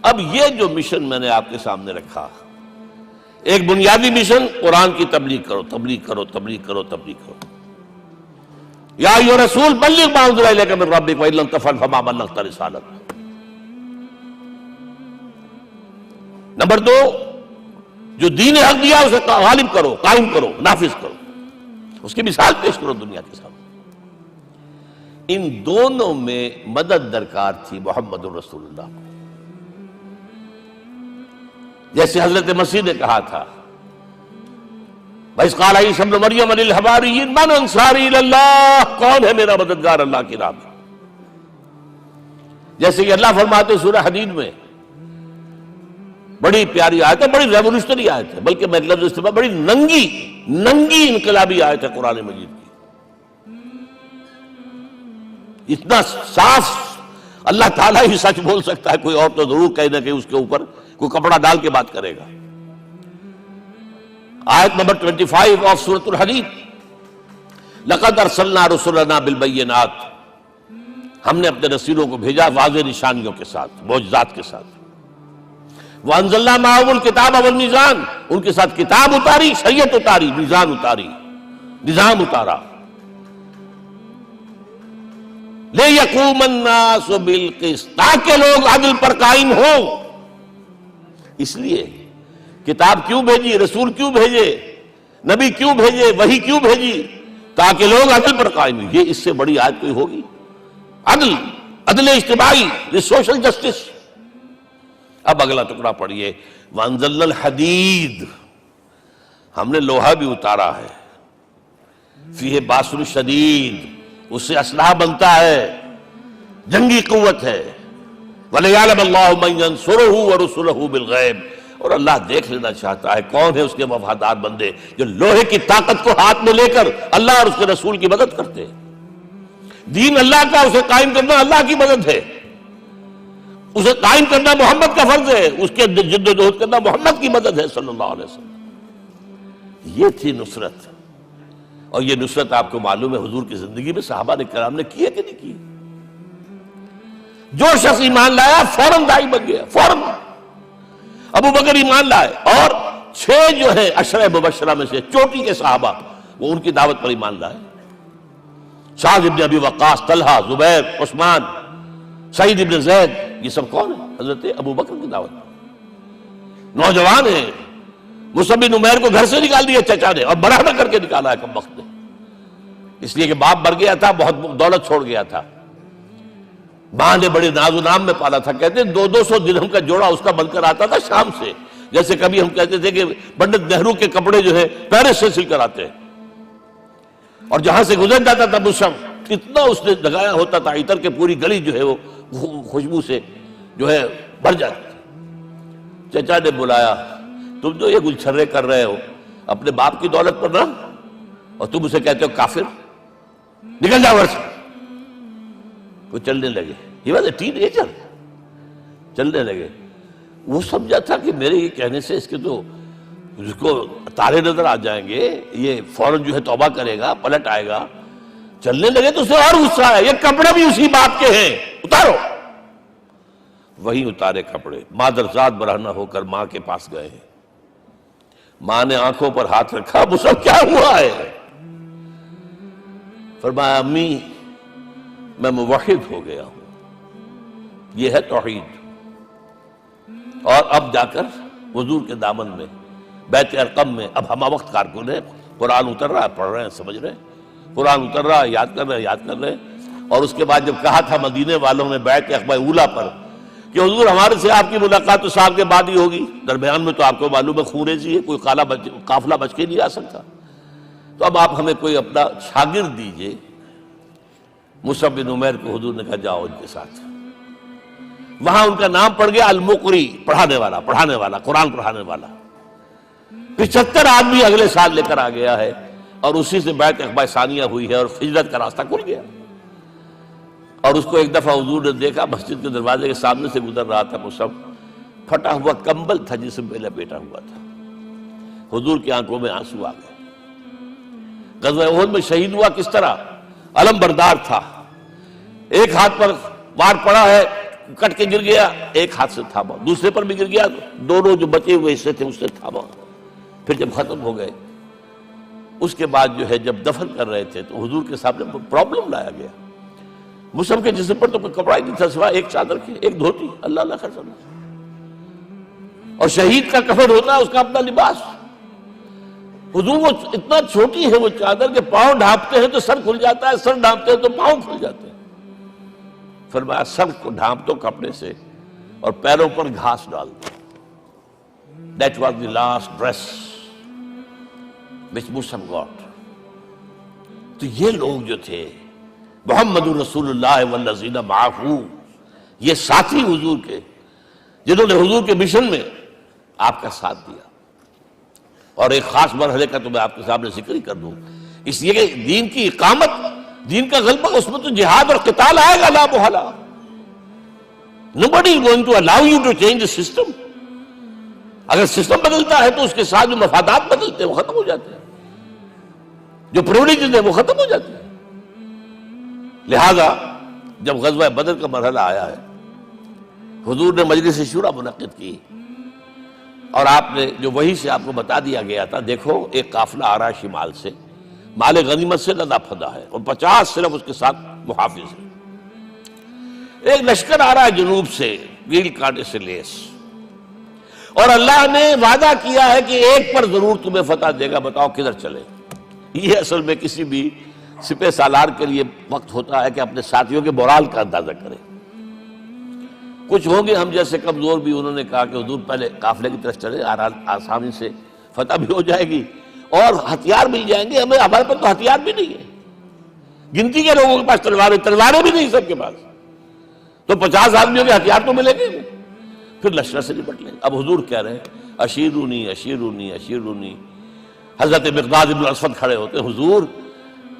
اب یہ جو مشن میں نے آپ کے سامنے رکھا، ایک بنیادی مشن، قرآن کی تبلیغ کرو، تبلیغ کرو، تبلیغ کرو، تبلیغ کرو۔ یا ایھا الرسول بلغ ما انزل الیک من ربک وان لم تفعل فما بلغت رسالتہ۔ نمبر 2، جو دین حق دیا اسے غالب کرو، قائم کرو، نافذ کرو، اس کی مثال پیش کرو دنیا کے سامنے۔ ان دونوں میں مدد درکار تھی محمد الرسول اللہ کو۔ جیسے حضرت مسیح نے کہا تھا، وَإِذْ قَالَ عِیسیٰ ابْنُ مَرْیَمَ لِلْحَوَارِیِّینَ مَنْ أَنصَارِی إِلَى اللَّہِ، کون ہے میرا مددگار اللہ کی راہ میں؟ جیسے کہ اللہ فرماتے سورہ حدید میں، بڑی پیاری آیت ہے، بڑی ریولوشنری آیت ہے، بلکہ میں لفظ استعمال، بڑی ننگی انقلابی آیت ہے قرآن مجید کی۔ اتنا صاف اللہ تعالیٰ ہی سچ بول سکتا ہے، کوئی اور تو ضرور کہیں نہ کہیں اس کے اوپر کوئی کپڑا ڈال کے بات کرے گا۔ آیت نمبر 25 آف سورۃ الحدید، لقد ارسلنا رسلنا بالبینات، ہم نے اپنے رسولوں کو بھیجا واضح نشانیوں کے ساتھ، معجزات کے ساتھ۔ وانزلنا معهم الکتاب والمیزان، ان کے ساتھ کتاب اتاری، شریعت اتاری، میزان اتاری، نظام اتارا۔ لِيَقُومَ النَّاسُ بِالْقِسْطِ، تاکہ لوگ عدل پر قائم ہوں۔ اس لیے کتاب کیوں بھیجی، رسول کیوں بھیجے، نبی کیوں بھیجے، وحی کیوں بھیجی؟ تاکہ لوگ عدل پر قائم ہوں۔ یہ اس سے بڑی آیت کوئی ہوگی؟ عدل اجتماعی، سوشل جسٹس۔ اب اگلا ٹکڑا پڑھیے، وَأَنزَلْنَا الْحَدِيدَ، ہم نے لوہا بھی اتارا ہے، فِيهِ بَأْسٌ شَدِيدٌ، اس سے اسلحہ بنتا ہے، جنگی قوت ہے۔ وَلِيَعْلَمَ اللَّهُ مَن يَنصُرُهُ وَرُسُلَهُ بِالْغَیبِ، اور اللہ دیکھ لینا چاہتا ہے کون ہے اس کے وفادار بندے جو لوہے کی طاقت کو ہاتھ میں لے کر اللہ اور اس کے رسول کی مدد کرتے ہیں۔ دین اللہ کا، اسے قائم کرنا اللہ کی مدد ہے، اسے قائم کرنا محمد کا فرض ہے، اس کے جد و جہد کرنا محمد کی مدد ہے صلی اللہ علیہ وسلم۔ یہ تھی نصرت، اور یہ نصرت آپ کو معلوم ہے حضور کی زندگی میں صحابہ نے کرام نے کی ہے کہ نہیں کی؟ جو شخص ایمان لایا فوراً داعی بن گیا، فوراً۔ ابو بکر ایمان لائے، اور 6 جو ہے عشرہ مبشرہ میں سے چوٹی کے صحابہ، وہ ان کی دعوت پر ایمان لائے۔ سعد ابن ابی وقاص، طلحہ، زبیر، عثمان، سعید ابن زید، یہ سب کون ہیں؟ حضرت ابو بکر کی دعوت پر۔ نوجوان ہیں، مصعب بن عمیر کو گھر سے نکال دیا چچا نے، اور برہنہ کر کے نکالا ہے کم وقت نے، اس لیے کہ باپ مر گیا تھا، بہت دولت چھوڑ گیا تھا، ماں نے بڑے ناز و نام میں پالا تھا۔ کہتے ہیں 200 درہم کا جوڑا اس کا بن کر آتا تھا شام سے، جیسے کبھی ہم کہتے تھے کہ پنڈت نہرو کے کپڑے جو ہے پیرس سے سل کر آتے ہیں، اور جہاں سے گزر جاتا تھا مصعب، اتنا اس نے لگایا ہوتا تھا عطر کے پوری گلی جو ہے وہ خوشبو سے جو ہے بھر جاتی تھی۔ چچا نے بلایا، تم جو یہ گلچھرے کر رہے ہو اپنے باپ کی دولت پر نہ، اور تم اسے کہتے ہو کافر، نکل جاؤ گھر سے۔ وہ چلنے لگے، یہ بات ہے، ٹین ایجر چلنے لگے۔ وہ سمجھا تھا کہ میرے یہ کہنے سے اس کے تو اس کو تارے نظر آ جائیں گے، یہ فوراً جو ہے توبہ کرے گا، پلٹ آئے گا۔ چلنے لگے تو اسے اور غصہ ہے، یہ کپڑے بھی اسی باپ کے ہیں، اتارو۔ وہی اتارے کپڑے، مادرزاد برہنہ ہو کر ماں کے پاس گئے ہیں۔ ماں نے آنکھوں پر ہاتھ رکھا، مصعب کیا ہوا ہے؟ فرمایا امی میں موحد ہو گیا ہوں، یہ ہے توحید۔ اور اب جا کر حضور کے دامن میں بیت ارقم میں اب ہمہ وقت کارکن ہے، قرآن اتر رہا ہے، پڑھ رہے ہیں، سمجھ رہے ہیں، قرآن اتر رہا ہے، یاد کر رہے ہیں۔ اور اس کے بعد جب کہا تھا مدینے والوں نے بیعت عقبہ اولیٰ پر کہ حضور ہمارے سے آپ کی ملاقات تو صاحب کے بعد ہی ہوگی، درمیان میں تو آپ کو معلوم ہے خون ریزی ہے، کوئی قافلہ بچ کے نہیں آ سکتا، تو اب آپ ہمیں کوئی اپنا شاگرد دیجئے۔ مصعب بن عمیر کو حضور نے کہا جاؤ ان کے ساتھ۔ وہاں ان کا نام پڑ گیا المقری، پڑھانے والا، قرآن پڑھانے والا۔ 75 آدمی اگلے سال لے کر آ گیا ہے، اور اسی سے بیعت عقبہ ثانیہ ہوئی ہے، اور ہجرت کا راستہ کھل گیا۔ اور اس کو ایک دفعہ حضور نے دیکھا، مسجد کے دروازے کے سامنے سے گزر رہا تھا مصعب، پھٹا ہوا کمبل تھا جس میں لپیٹا ہوا تھا۔ حضور کی آنکھوں میں آنسو آ گئے۔ غزوہ احد میں شہید ہوا کس طرح؟ علم بردار تھا، ایک ہاتھ پر وار پڑا ہے، کٹ کے گر گیا، ایک ہاتھ سے تھاما، دوسرے پر بھی گر گیا، دونوں جو بچے ہوئے حصے تھے اس سے تھاما۔ پھر جب ختم ہو گئے اس کے بعد جو ہے جب دفن کر رہے تھے تو حضور کے سامنے پرابلم لایا گیا۔ مصعب کے جسم پر تو کوئی کپڑا ہی نہیں تھا سوائے ایک چادر کے، ایک دھوتی، اللہ اللہ خیر سمجھ۔ اور شہید کا کفن ہوتا ہے اس کا اپنا لباس۔ حضور وہ اتنا چھوٹی ہے وہ چادر کہ پاؤں ڈھانپتے ہیں تو سر کھل جاتا ہے، سر ڈھانپتے ہیں تو پاؤں کھل جاتے ہیں۔ فرمایا سر کو ڈھانپ دو کپڑے سے اور پیروں پر گھاس ڈال دو۔ That was the last dress which Musab got۔ تو یہ لوگ جو تھے محمد رسول اللہ والذین معہ، یہ ساتھی حضور کے جنہوں نے حضور کے مشن میں آپ کا ساتھ دیا۔ اور ایک خاص مرحلے کا تو میں آپ کے سامنے ذکر ہی کر دوں، اس لیے کہ دین کی اقامت، دین کا غلبہ، اس میں تو جہاد اور قتال آئے گا لا محالہ۔ Nobody is going to allow you to change the system۔ اگر سسٹم بدلتا ہے تو اس کے ساتھ جو مفادات بدلتے ہیں وہ ختم ہو جاتے ہیں، جو پریولیجز ہیں وہ ختم ہو جاتے ہیں۔ لہذا جب غزوہ بدر کا مرحلہ آیا ہے، حضور نے مجلس شورا منعقد کی اور آپ نے جو وحی سے آپ کو بتا دیا گیا تھا، دیکھو ایک قافلہ آ رہا ہے شمال سے، مال غنیمت سے لدا پھدا ہے اور 50 صرف اس کے ساتھ محافظ ہیں۔ ایک لشکر آ رہا ہے جنوب سے ویل کانٹے سے لیس، اور اللہ نے وعدہ کیا ہے کہ ایک پر ضرور تمہیں فتح دے گا، بتاؤ کدھر چلے۔ یہ اصل میں کسی بھی سپہ سالار کے لیے وقت ہوتا ہے کہ اپنے ساتھیوں کے مورال کا اندازہ کرے۔ کچھ ہوں گے ہم جیسے کمزور بھی، انہوں نے کہا کہ حضور پہلے قافلے کی طرف چلے، آسانی سے فتح بھی ہو جائے گی اور ہتھیار مل جائیں گے ہمیں، ہمارے پاس تو ہتھیار بھی نہیں ہے، گنتی کے لوگوں کے پاس تلواریں بھی نہیں سب کے پاس، تو 50 آدمیوں کے ہتھیار تو ملیں گے، پھر لشکر سے نپٹ لیں۔ اب حضور کہہ رہے ہیں اشیرونی اشیرونی اشیرونی۔ حضرت مقداد بن اسود کھڑے ہوتے ہیں، حضور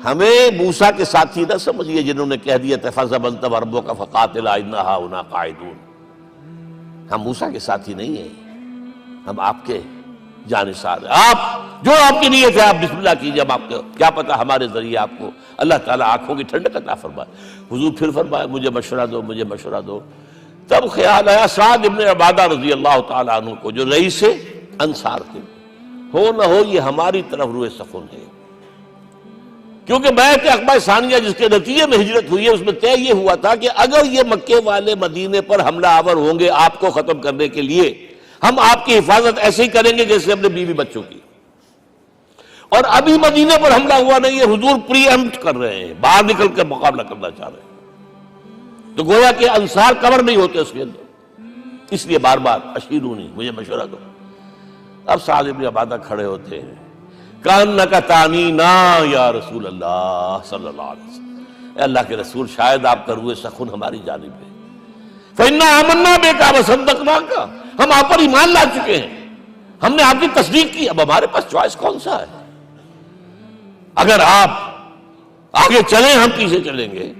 ہمیں موسیٰ کے ساتھی نہ سمجھیے جنہوں نے کہہ دیا فَذَهَبْ أَنْتَ وَرَبُّكَ فَقَاتِلَا إِنَّا هَاهُنَا قَاعِدُونَ۔ ہم موسیٰ کے ساتھی نہیں ہیں، ہم آپ کے جانثار ہیں۔ آپ جو آپ کی نیت ہے آپ بسم اللہ کیجئے، ہم آپ کو کیا پتہ ہمارے ذریعے آپ کو اللہ تعالیٰ آنکھوں کی ٹھنڈک عطا فرمائے۔ حضور پھر فرمائے مجھے مشورہ دو، مجھے مشورہ دو۔ تب خیال آیا سعد ابن عبادہ رضی اللہ تعالیٰ عنہ کو، جو رئیس انصار تھے، ہو نہ ہو یہ ہماری طرف روئے سخن ہے، کیونکہ بیعت عقبہ ثانیہ جس کے نتیجے میں ہجرت ہوئی ہے اس میں طے یہ ہوا تھا کہ اگر یہ مکے والے مدینے پر حملہ آور ہوں گے آپ کو ختم کرنے کے لیے، ہم آپ کی حفاظت ایسے ہی کریں گے جیسے اپنے بیوی بچوں کی۔ اور ابھی مدینے پر حملہ ہوا نہیں ہے، حضور پری ایمپٹ کر رہے ہیں، باہر نکل کے مقابلہ کرنا چاہ رہے ہیں، تو گویا کہ انصار کور نہیں ہوتے اس کے اندر، اس لیے بار بار اشیرونی، مجھے مشورہ دو۔ اب سعد بن عبادہ کھڑے ہوتے ہیں، کانک تعنینا یا رسول اللہ صلی اللہ علیہ وسلم، اے اللہ کے رسول شاید آپ کا روئے سخن ہماری جانب ہے، فإنا آمنا بک وصدقناک، ہم آپ پر ایمان لا چکے ہیں، ہم نے آپ کی تصدیق کی، اب ہمارے پاس چوائس کون سا ہے؟ اگر آپ آگے چلیں ہم پیچھے چلیں گے،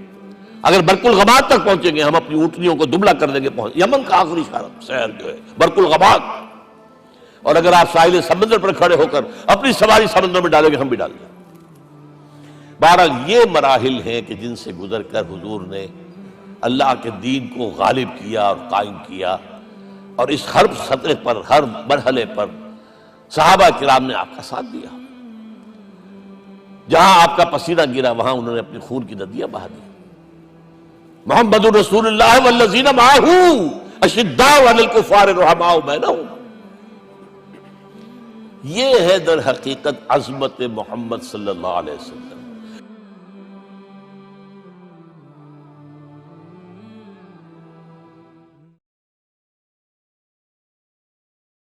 اگر برق الغماد تک پہنچیں گے ہم اپنی اونٹنیوں کو دبلا کر دیں گے، یمن کا آخری شہر جو ہے برق الغماد، اور اگر آپ ساحل سمندر پر کھڑے ہو کر اپنی سواری سمندر میں ڈالیں گے ہم بھی ڈال دیں۔ بہرحال یہ مراحل ہیں کہ جن سے گزر کر حضور نے اللہ کے دین کو غالب کیا اور قائم کیا، اور اس ہر سطح پر، ہر مرحلے پر صحابہ کرام نے آپ کا ساتھ دیا۔ جہاں آپ کا پسینہ گرا وہاں انہوں نے اپنی خون کی ندیاں بہا دی۔ محمد رسول اللہ والذین معہ اشداء علی الکفار رحماء بینہم، یہ ہے در حقیقت عظمت محمد صلی اللہ علیہ وسلم۔